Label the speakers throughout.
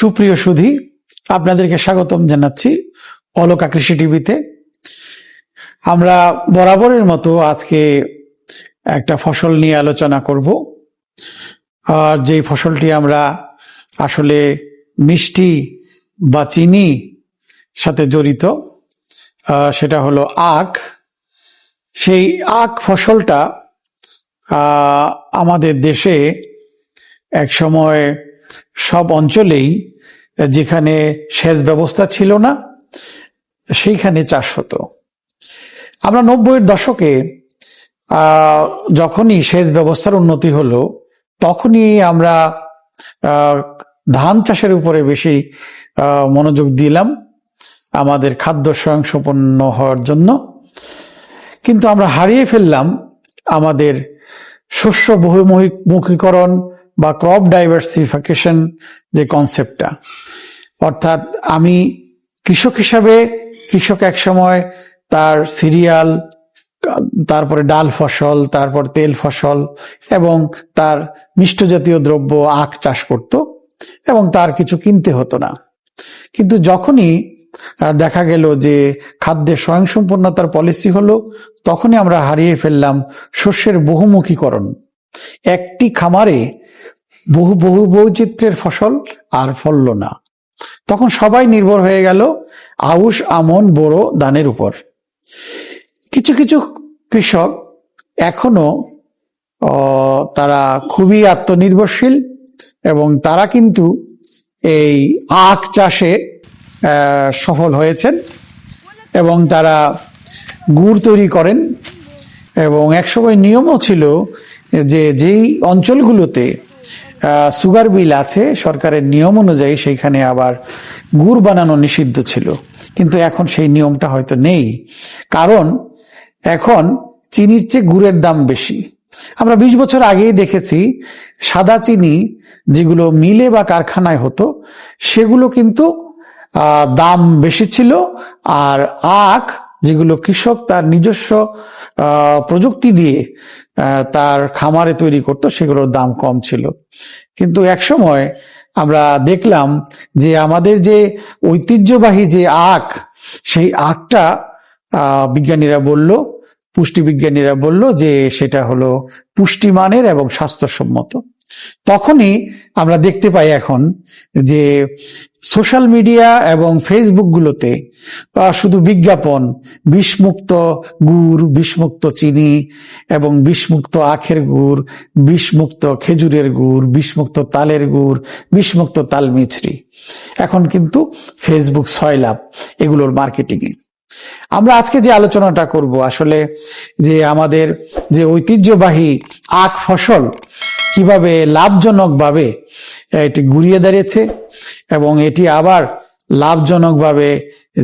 Speaker 1: সুপ্রিয় সুধী, আপনাদেরকে স্বাগতম জানাচ্ছি অলোকা কৃষি টিভিতে। আমরা বরাবরের মতো আজকে একটা ফসল নিয়ে আলোচনা করব। আর যেই ফসলটি আমরা আসলে মিষ্টি বা চিনি সাথে জড়িত, সেটা হলো আখ। সেই আখ ফসলটা আমাদের দেশে এক সময় সব অঞ্চলেই, যেখানে সেচ ব্যবস্থা ছিল না, সেইখানে চাষ হতো। আমরা 90-এর দশকে যখনই সেচ ব্যবস্থার উন্নতি হলো, তখনই আমরা ধান চাষের উপরে বেশি মনোযোগ দিলাম আমাদের খাদ্য স্বয়ংসম্পন্ন হওয়ার জন্য। কিন্তু আমরা হারিয়ে ফেললাম আমাদের শস্য বহুমুখীকরণ বা ক্রপ ডাইভার্সিফিকেশন যে কনসেপ্টটা। অর্থাৎ আমি কৃষক হিসাবে, কৃষক এক সময় তার সিরিয়াল, তারপরে ডাল ফসল, তারপর তেল ফসল এবং তার মিষ্ট জাতীয় দ্রব্য আখ চাষ করত এবং তার কিছু কিনতে হতো না। কিন্তু যখনই দেখা গেল যে খাদ্যের স্বয়ংসম্পূর্ণতার পলিসি হলো, তখনই আমরা হারিয়ে ফেললাম শস্যের বহুমুখীকরণ। একটি খামারে বহু বৈচিত্র্যের ফসল আর ফলল না। তখন সবাই নির্ভর হয়ে গেল আউশ, আমন, বোরো, ধানের উপর। কিছু কিছু কৃষক এখনো তারা খুবই আত্মনির্ভরশীল এবং তারা কিন্তু এই আখ চাষে সফল হয়েছেন এবং তারা গুড় তৈরি করেন। এবং একসময় নিয়মও ছিল যে যেই অঞ্চলগুলোতে সুগার বিল আছে, সরকারের নিয়ম অনুযায়ী সেইখানে আবার গুড় বানানো নিষিদ্ধ ছিল। কিন্তু এখন সেই নিয়মটা হয়তো নেই, কারণ এখন চিনির চেয়ে গুড়ের দাম বেশি। আমরা 20 বছর আগেই দেখেছি সাদা চিনি যেগুলো মিলে বা কারখানায় হতো, সেগুলো কিন্তু দাম বেশি ছিল, আর আখ যেগুলো কৃষক তার নিজস্ব প্রযুক্তি দিয়ে তার খামারে তৈরি করত, সেগুলোর দাম কম ছিল। কিন্তু এক সময় আমরা দেখলাম যে আমাদের যে ঐতিহ্যবাহী যে আখ, সেই আখটা বিজ্ঞানীরা বলল, পুষ্টিবিজ্ঞানীরা বলল যে সেটা হলো পুষ্টিমানের এবং স্বাস্থ্যসম্মত। তখনই আমরা দেখতে পাই এখন যে সোশ্যাল মিডিয়া এবং ফেসবুক গুলোতে শুধু বিজ্ঞাপন, বিষমুক্ত গুড়, বিষমুক্ত চিনি এবং বিষমুক্ত আখের গুড়, বিষমুক্ত খেজুরের গুড়, বিষমুক্ত তালের গুড়, বিষমুক্ত তাল মিছরি। এখন কিন্তু ফেসবুক সয়লাভ এগুলোর মার্কেটিংয়ে। আমরা আজকে যে আলোচনাটা করব, আসলে যে আমাদের যে ঐতিহ্যবাহী আখ ফসল কিভাবে লাভজনকভাবে এটি ঘুরিয়ে দাঁড়িয়েছে এবং এটি আবার লাভজনকভাবে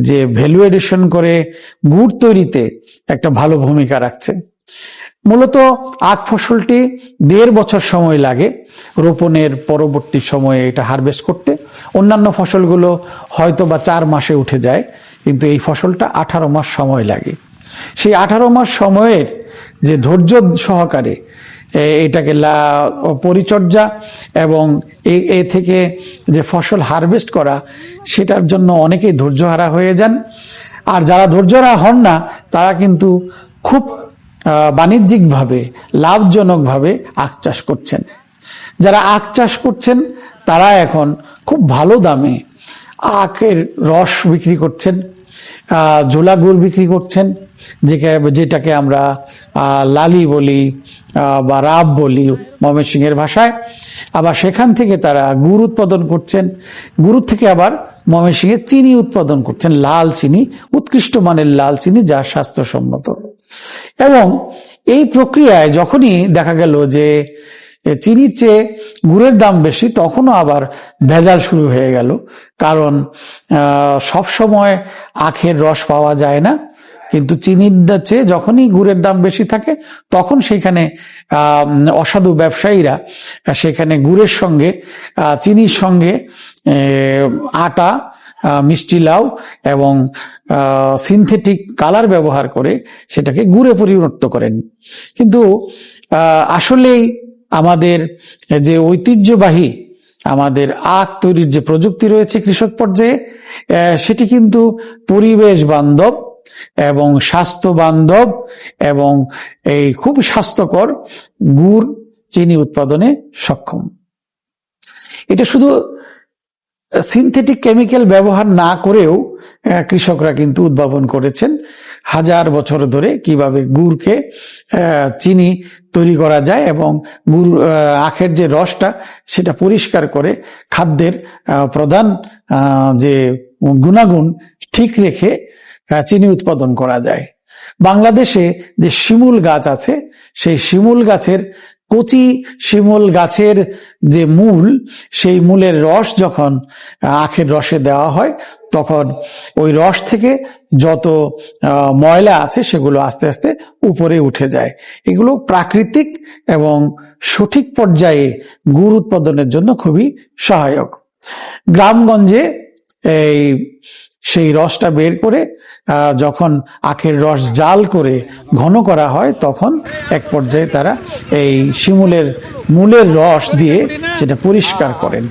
Speaker 1: যে ভ্যালু এডিশন করে গুড় তৈরিতে একটা ভালো ভূমিকা রাখছে। মূলত আখ ফসলটি 1.5 বছর সময় লাগে রোপণের পরবর্তী সময়ে এটা হারভেস্ট করতে। অন্যান্য ফসলগুলো হয়তো বা 4 মাসে উঠে যায়, কিন্তু এই ফসলটা 18 মাস সময় লাগে। সেই 18 মাস সময়ের যে ধৈর্য সহকারে এটাকে পরিচর্যা এবং এ থেকে যে ফসল হারভেস্ট করা, সেটার জন্য অনেকেই ধৈর্যহারা হয়ে যান। আর যারা ধৈর্যহারা হন না, তারা কিন্তু খুব বাণিজ্যিকভাবে, লাভজনকভাবে আখ চাষ করছেন। যারা আখ চাষ করছেন তারা এখন খুব ভালো দামে আখের রস বিক্রি করছেন, ঝোলা গুড় বিক্রি করছেন, যেটাকে আমরা লালি বলি বা রাব বলি ময়মনসিংহের ভাষায়। আবার সেখান থেকে তারা গুড় উৎপাদন করছেন, গুড় থেকে আবার ময়মনসিংহে চিনি উৎপাদন করছেন, লাল চিনি, উৎকৃষ্ট মানের লাল চিনি, যা স্বাস্থ্যসম্মত। এবং এই প্রক্রিয়ায় যখনই দেখা গেল যে চিনির চেয়ে গুড়ের দাম বেশি, তখনও আবার ভেজাল শুরু হয়ে গেল। কারণ সব সময় আখের রস পাওয়া যায় না, কিন্তু চিনির চেয়ে যখনই গুড়ের দাম বেশি থাকে, তখন সেখানে অসাধু ব্যবসায়ীরা সেখানে গুড়ের সঙ্গে, চিনির সঙ্গে আটা, মিষ্টি লাউ এবং সিনথেটিক কালার ব্যবহার করে সেটাকে গুড়ে পরিণত করেন। কিন্তু আসলেই আমাদের যে ঐতিহ্যবাহী আমাদের আখ তৈরির যে প্রযুক্তি রয়েছে কৃষক পর্যায়ে, সেটি কিন্তু পরিবেশ বান্ধব এবং স্বাস্থ্য বান্ধব এবং এই খুব স্বাস্থ্যকর গুড় চিনি উৎপাদনে সক্ষম। এটা শুধু সিনথেটিক কেমিক্যাল ব্যবহার না করেও কৃষকরা কিন্তু উদ্ভাবন করেছেন হাজার বছর ধরে কিভাবে গুড়কে চিনি তৈরি করা যায় এবং গুড় আখের যে রসটা সেটা পরিষ্কার করে খাদ্যের প্রধান যে গুণাগুণ ঠিক রেখে চিনি উৎপাদন করা যায়। বাংলাদেশে যে শিমুল গাছ আছে, সেই শিমুল গাছের কচি শিমুল গাছের যে মূল, সেই মূলের রস যখন আখের রসে দেওয়া হয় তখন ওই রস থেকে যত ময়লা আছে সেগুলো আস্তে আস্তে উপরে উঠে যায়। এগুলো প্রাকৃতিক এবং সঠিক পর্যায়ে গুড় উৎপাদনের জন্য খুবই সহায়ক। গ্রামগঞ্জে সেই রসটা বের করে যখন আখের রস জাল করে ঘন করা হয় তখন এক পর্যায়ে তারা এই শিমুলের মূলের রস দিয়ে সেটা পরিষ্কার করেন।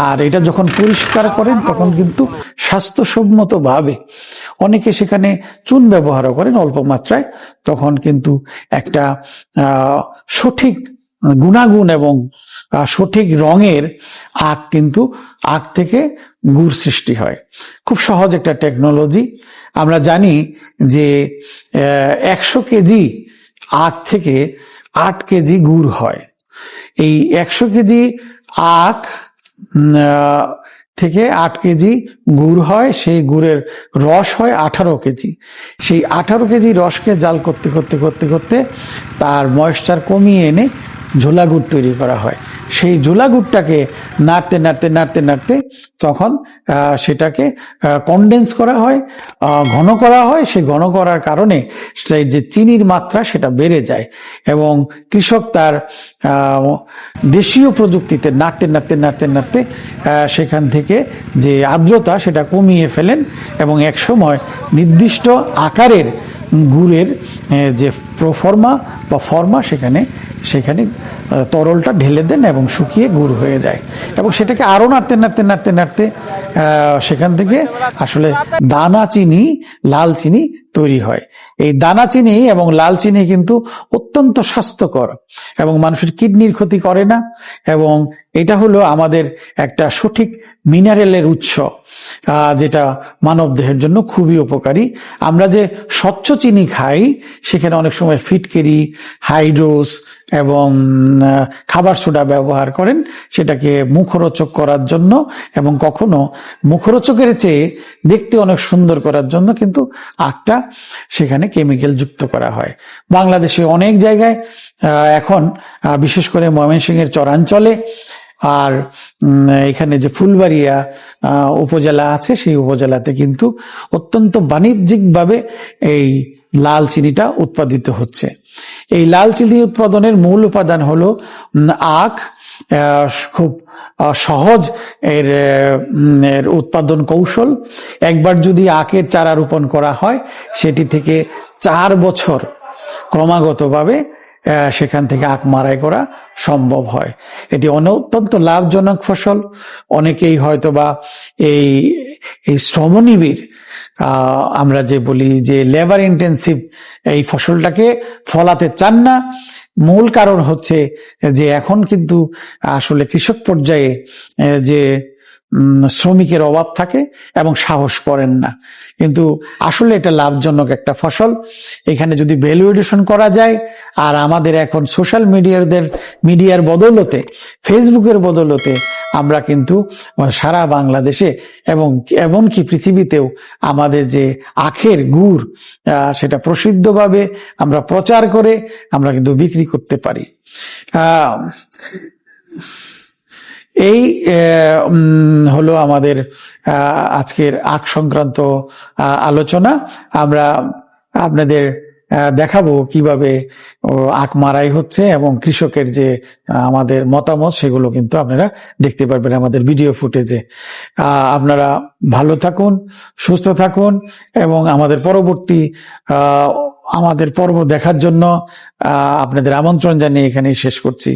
Speaker 1: আর এটা যখন পরিষ্কার করেন তখন কিন্তু স্বাস্থ্যসম্মতভাবে, অনেকে সেখানে চুন ব্যবহারও করেন অল্প মাত্রায়, তখন কিন্তু একটা সঠিক গুণাগুণ এবং সঠিক রঙের আখ কিন্তু আখ থেকে গুড় সৃষ্টি হয়। খুব সহজ একটা টেকনোলজি। আমরা জানি যে 100 কেজি আখ থেকে 8 কেজি গুড় হয়। এই 100 কেজি আখ থেকে 8 কেজি গুড় হয়, সেই গুড়ের রস হয় 18 কেজি। সেই 18 কেজি রসকে জাল করতে করতে করতে করতে তার ময়েশ্চার কমিয়ে এনে ঝোলা গুড় তৈরি করা হয়। সেই ঝোলা গুড়টাকে নাড়তে নাড়তে নাড়তে নাড়তে তখন সেটাকে কনডেন্স করা হয়, ঘন করা হয়। সেই ঘন করার কারণে সেই যে চিনির মাত্রা সেটা বেড়ে যায় এবং কৃষক তার দেশীয় প্রযুক্তিতে নাড়তে নাড়তে নাড়তে নাড়তে সেখান থেকে যে আর্দ্রতা সেটা কমিয়ে ফেলেন এবং এক সময় নির্দিষ্ট আকারের গুড়ের যে প্রফর্মা বা ফর্মা সেখানে তরলটা ঢেলে দেন এবং শুকিয়ে গুড় হয়ে যায় এবং সেটাকে আরো নাড়তে নাড়তে নাড়তে নাড়তে সেখান থেকে আসলে দানা চিনি, লাল চিনি তৈরি হয়। এই দানা চিনি এবং লাল চিনি কিন্তু অত্যন্ত স্বাস্থ্যকর এবং মানুষের কিডনির ক্ষতি করে না এবং এটা হলো আমাদের একটা সঠিক মিনারেলের উৎস, যেটা মানব দেহের জন্য খুবই উপকারী। আমরা যে স্বচ্ছ চিনি খাই সেখানে অনেক সময় ফিটকিরি, হাইড্রোস এবং খাবার সোডা ব্যবহার করেন সেটাকে মুখরোচক করার জন্য এবং কখনো মুখরোচকের চেয়ে দেখতে অনেক সুন্দর করার জন্য কিন্তু আখটা সেখানে কেমিক্যাল যুক্ত করা হয়। বাংলাদেশে অনেক জায়গায় এখন বিশেষ করে ময়মনসিংহের চরাঞ্চলে আর এখানে যে ফুলবাড়িয়া উপজেলা আছে সেই উপজেলাতে কিন্তু অত্যন্ত বাণিজ্যিকভাবে এই লাল চিনিটা উৎপাদিত হচ্ছে। এই লাল চিনি উৎপাদনের মূল উপাদান হলো আখ। খুব সহজ এর উৎপাদন কৌশল। একবার যদি আখের চারা রোপণ করা হয় সেটি থেকে 4 বছর ক্রমাগতভাবে সেখান থেকে আখ মাড়াই করা সম্ভব হয়। এটি অত্যন্ত লাভজনক ফসল। অনেকেই হয়তোবা এই শ্রমনিবিড়, আমরা যে বলি যে লেবার ইন্টেন্সিভ এই ফসলটাকে ফলাতে চান না। মূল কারণ হচ্ছে যে এখন কিন্তু আসলে কৃষক পর্যায়ে যে শ্রমিকের অভাব থাকে এবং সাহস করেন না, কিন্তু আসলে এটা লাভজনক একটা ফসল। এখানে যদি ভ্যালুয়েশন করা যায় আর আমাদের এখন সোশ্যাল মিডিয়ার বদৌলতে, ফেসবুকের বদৌলতে আমরা কিন্তু সারা বাংলাদেশে এবং এমনকি পৃথিবীতেও আমাদের যে আখের গুড় সেটা প্রসিদ্ধভাবে আমরা প্রচার করে আমরা কিন্তু বিক্রি করতে পারি। এই হলো আমাদের আজকের আখ সংক্রান্ত আলোচনা। আমরা আপনাদের দেখাবো কিভাবে আখ মাড়াই হচ্ছে এবং কৃষকের যে আমাদের মতামত সেগুলো কিন্তু আপনারা দেখতে পারবেন আমাদের ভিডিও ফুটেজে। আপনারা ভালো থাকুন, সুস্থ থাকুন এবং আমাদের পরবর্তী পর্ব দেখার জন্য আপনাদের আমন্ত্রণ জানিয়ে এখানেই শেষ করছি।